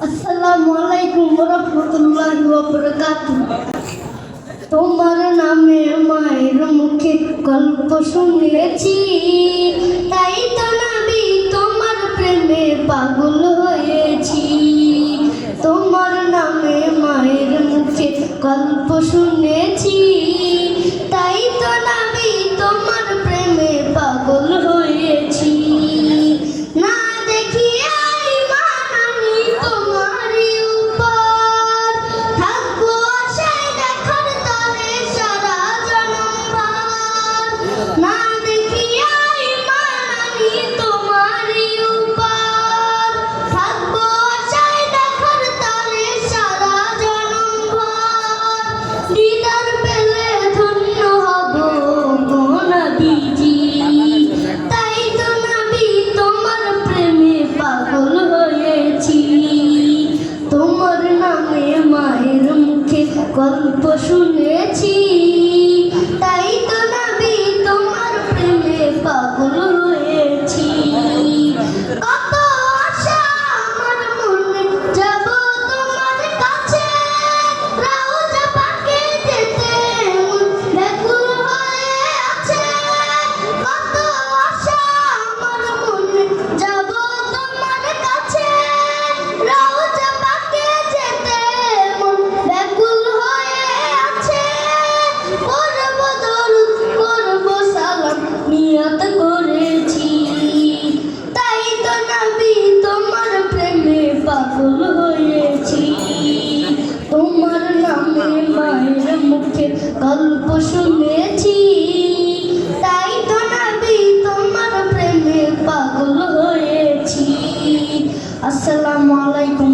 আসসালামু আলাইকুম ওয়া রাহমাতুল্লাহি ওয়া বারাকাতুহু। তোমার নামে মায়ের মুখে গল্প শুনেছি, তাই তো নবী তোমার প্রেমে পাগল হয়েছি। তোমার নামে মায়ের মুখে গল্প শুনেছি, তাই তো নবী তোমার প্রেমে পাগল হয়েছি। না দেখিয়া ঈমান আনি তোমারই উপর, থাকবো আশায় দেখার তরে সারা জনমভর। না দেখিয়া ঈমান আনি তোমারই উপর, থাকবো আশায় দেখার তরে সারা জনমভর। দিদার পেলে ধন্য হব গো নবীজি, তাই তো নবী তোমার প্রেমে পাগল হয়েছি। তোমার নামে মায়ের মুখে গল্প শুনেছি, তাই তো নবী তোমার প্রেমে পাগল হয়েছি। কত আশা আমার মনে, যাব তোমার কাছে, রওজা পাকে যেতে মন ব্যাকুল হয়ে আছে। কত আশা আমার মনে, যাব তোমার কাছে, রওজা পাকে যেতে মন ব্যাকুল হয়ে আছে। করব দরুদ করব সালাম নিয়ত করেছি, তাই তো নবী তোমার প্রেমে পাগল হয়েছি। তোমার নামে মায়ের মুখে গল্প শুনেছি, তাই তো নবী তোমার প্রেমে পাগল হয়েছি। আসসালামু আলাইকুম